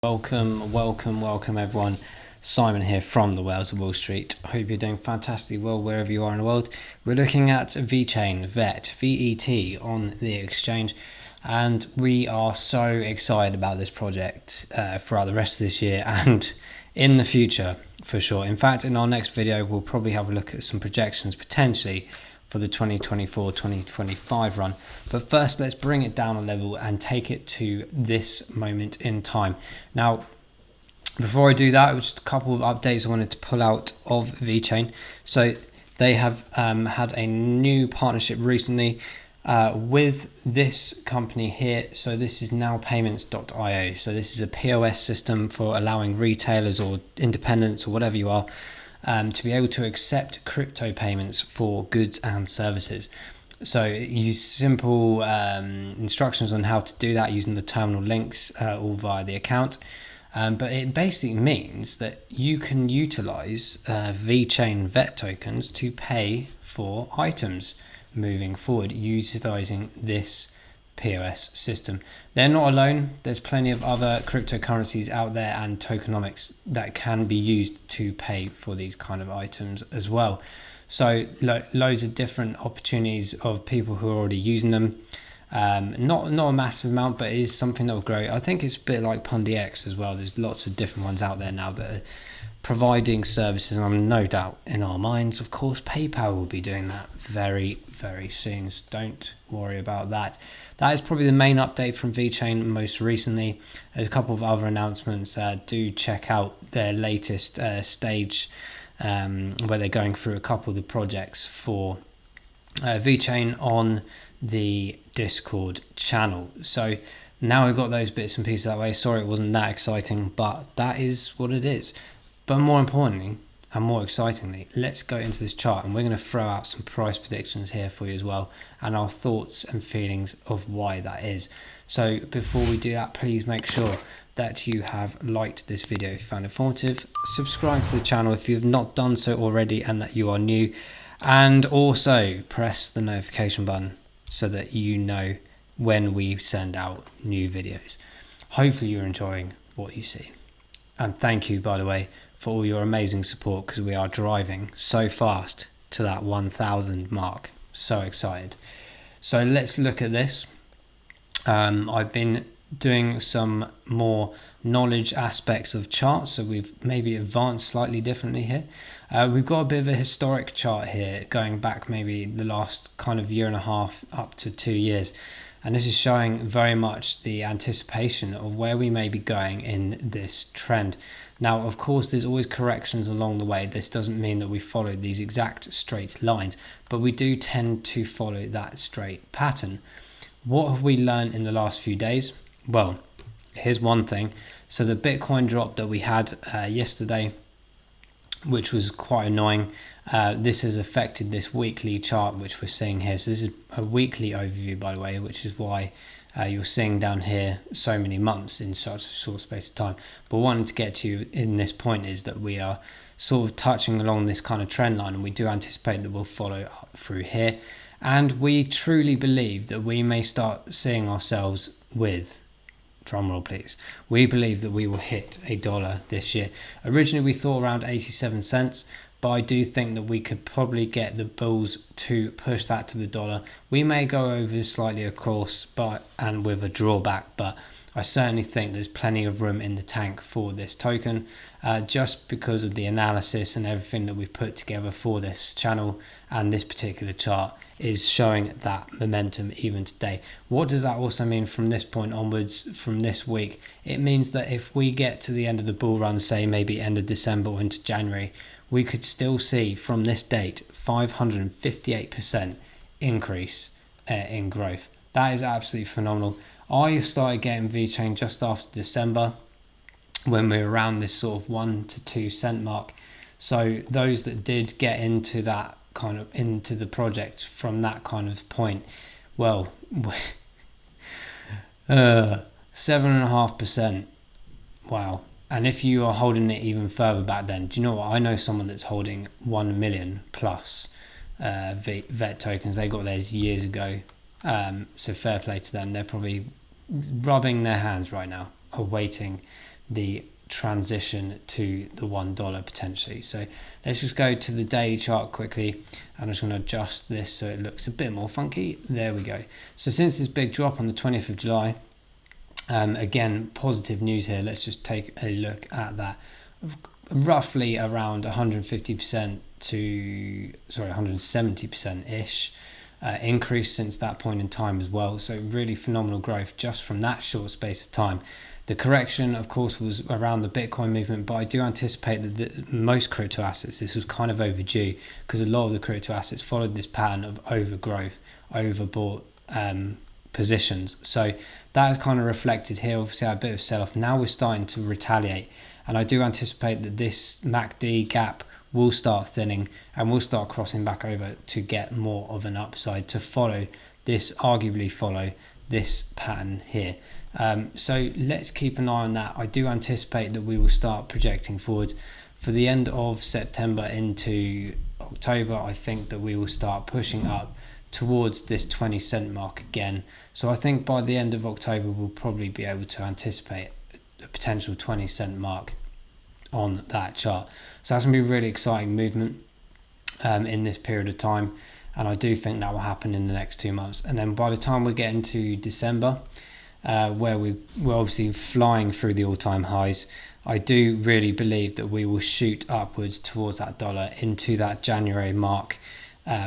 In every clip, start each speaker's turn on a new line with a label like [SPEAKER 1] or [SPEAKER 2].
[SPEAKER 1] Welcome everyone. Simon here from the Whales of Wall Street. Hope you're doing fantastically well wherever you are in the world. We're looking at Vechain, VET, on the exchange, and we are so excited about this project throughout the rest of this year and in the future for sure. In fact, in our next video, we'll probably have a look at some projections potentially for the 2024-2025 run. But first, let's bring it down a level and take it to this moment in time. Now, before I do that, just a couple of updates I wanted to pull out of Vechain. So they have had a new partnership recently with this company here. So this is nowpayments.io. So this is a POS system for allowing retailers or independents or whatever you are to be able to accept crypto payments for goods and services. So use simple instructions on how to do that using the terminal links all via the account. But it basically means that you can utilize Vechain VET tokens to pay for items moving forward utilizing this POS system. They're not alone. There's plenty of other cryptocurrencies out there and tokenomics that can be used to pay for these kind of items as well. So loads of different opportunities of people who are already using them. Not a massive amount, but it is something that will grow. I think it's a bit like Pundi X as well. There's lots of different ones out there now that are providing services, and I'm no doubt in our minds, of course, PayPal will be doing that very soon, so don't worry about that. That is probably the main update from Vechain most recently. There's a couple of other announcements. Do check out their latest stage where they're going through a couple of the projects for Vechain on the Discord channel. So now we've got those bits and pieces that way. Sorry it wasn't that exciting, but that is what it is. But more importantly and more excitingly, let's go into this chart, and we're going to throw out some price predictions here for you as well, and our thoughts and feelings of why that is. So before we do that, please make sure that you have liked this video if you found it informative, subscribe to the channel if you have not done so already and that you are new, and also press the notification button so that you know when we send out new videos. Hopefully you're enjoying what you see. And thank you, by the way, for all your amazing support, because we are driving so fast to that 1,000 mark. So excited. So let's look at this. I've been doing some more knowledge aspects of charts, so we've maybe advanced slightly differently here. We've got a bit of a historic chart here going back maybe the last kind of year and a half up to 2 years, and this is showing very much the anticipation of where we may be going in this trend. Now, of course, there's always corrections along the way. This doesn't mean that we follow these exact straight lines, but we do tend to follow that straight pattern. What have we learned in the last few days? Well, here's one thing. So the Bitcoin drop that we had yesterday, which was quite annoying, this has affected this weekly chart which we're seeing here. So this is a weekly overview, by the way, which is why you're seeing down here so many months in such a short space of time. But what I wanted to get to in this point is that we are sort of touching along this kind of trend line, and we do anticipate that we'll follow up through here, and we truly believe that we may start seeing ourselves with, drumroll please, we believe that we will hit $1 this year. Originally we thought around 87 cents, but I do think that we could probably get the bulls to push that to the dollar. We may go over slightly, of course, and with a drawback, but I certainly think there's plenty of room in the tank for this token, just because of the analysis and everything that we've put together for this channel, and this particular chart is showing that momentum even today. What does that also mean from this point onwards, from this week? It means that if we get to the end of the bull run, say maybe end of December or into January, we could still see from this date 558% increase in growth. That is absolutely phenomenal. I started getting Vechain just after December, when we were around this sort of 1 to 2 cent mark. So those that did get into that kind of into the project from that kind of point, well, 7.5%. Wow. And if you are holding it even further back then, do you know what? I know someone that's holding 1 million plus VET tokens. They got theirs years ago. So fair play to them. They're probably rubbing their hands right now, awaiting the transition to the $1 potentially. So let's just go to the daily chart quickly. I'm just going to adjust this so it looks a bit more funky. There we go. So since this big drop on the 20th of July, again, positive news here. Let's just take a look at that. Roughly around 150% to 170% ish increase since that point in time as well. So really phenomenal growth just from that short space of time. The correction, of course, was around the Bitcoin movement, but I do anticipate that most crypto assets, this was kind of overdue, because a lot of the crypto assets followed this pattern of overgrowth, overbought positions. So that is kind of reflected here. Obviously, a bit of sell-off. Now we're starting to retaliate, and I do anticipate that this MACD gap will start thinning and will start crossing back over to get more of an upside to arguably follow this pattern here. So let's keep an eye on that. I do anticipate that we will start projecting forwards for the end of September into October. I think that we will start pushing up towards this 20 cent mark again. So I think by the end of October we'll probably be able to anticipate a potential 20 cent mark on that chart. So that's going to be a really exciting movement in this period of time, and I do think that will happen in the next 2 months. And then by the time we get into December, where we're obviously flying through the all-time highs, I do really believe that we will shoot upwards towards that dollar into that January mark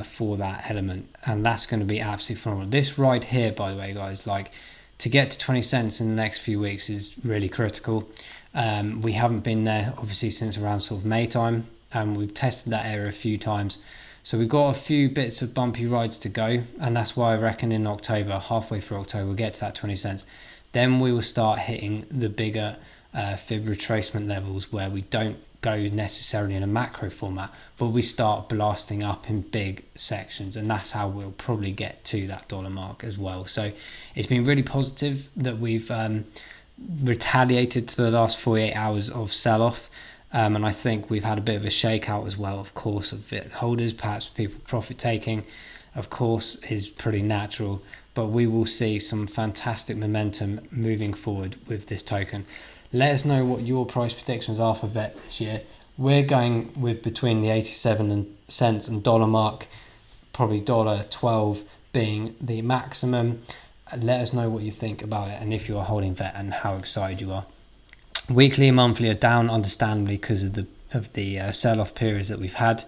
[SPEAKER 1] for that element, and that's going to be absolutely phenomenal. This ride here, by the way, guys, like, to get to 20 cents in the next few weeks is really critical. We haven't been there obviously since around sort of May time, and we've tested that area a few times. So we've got a few bits of bumpy rides to go, and that's why I reckon in October, halfway through October, we'll get to that 20 cents. Then we will start hitting the bigger fib retracement levels, where we don't go necessarily in a macro format, but we start blasting up in big sections, and that's how we'll probably get to that dollar mark as well. So it's been really positive that we've retaliated to the last 48 hours of sell-off, and I think we've had a bit of a shakeout as well, of course, of it holders, perhaps people profit taking, of course, is pretty natural, but we will see some fantastic momentum moving forward with this token. Let us know what your price predictions are for VET this year. We're going with between the 87 cents and dollar mark, probably $1.12 being the maximum. Let us know what you think about it, and if you are holding VET and how excited you are. Weekly and monthly are down, understandably, because of the sell-off periods that we've had.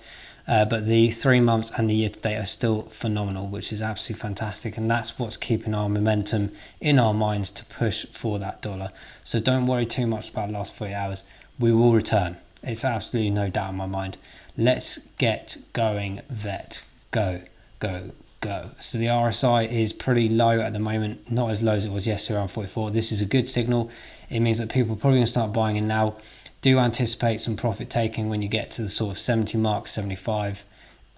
[SPEAKER 1] But the 3 months and the year to date are still phenomenal, which is absolutely fantastic, and that's what's keeping our momentum in our minds to push for that dollar. So don't worry too much about the last 48 hours. We will return. It's absolutely no doubt in my mind. Let's get going, VET. Go, go, go. So the RSI is pretty low at the moment, not as low as it was yesterday, around 44. This is a good signal. It means that people are probably going to start buying in now. Do anticipate some profit taking when you get to the sort of 70 mark, 75,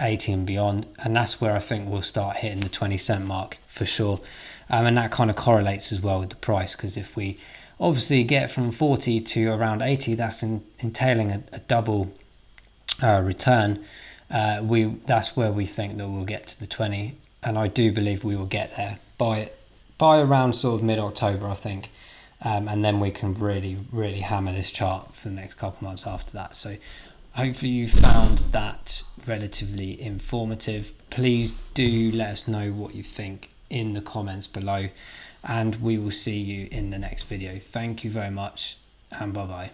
[SPEAKER 1] 80 and beyond, and that's where I think we'll start hitting the 20 cent mark for sure. And that kind of correlates as well with the price, because if we obviously get from 40 to around 80, that's entailing a double return. That's where we think that we'll get to the 20, and I do believe we will get there by around sort of mid-October, I think. And then we can really hammer this chart for the next couple of months after that. So hopefully you found that relatively informative. Please do let us know what you think in the comments below, and we will see you in the next video. Thank you very much, and bye bye.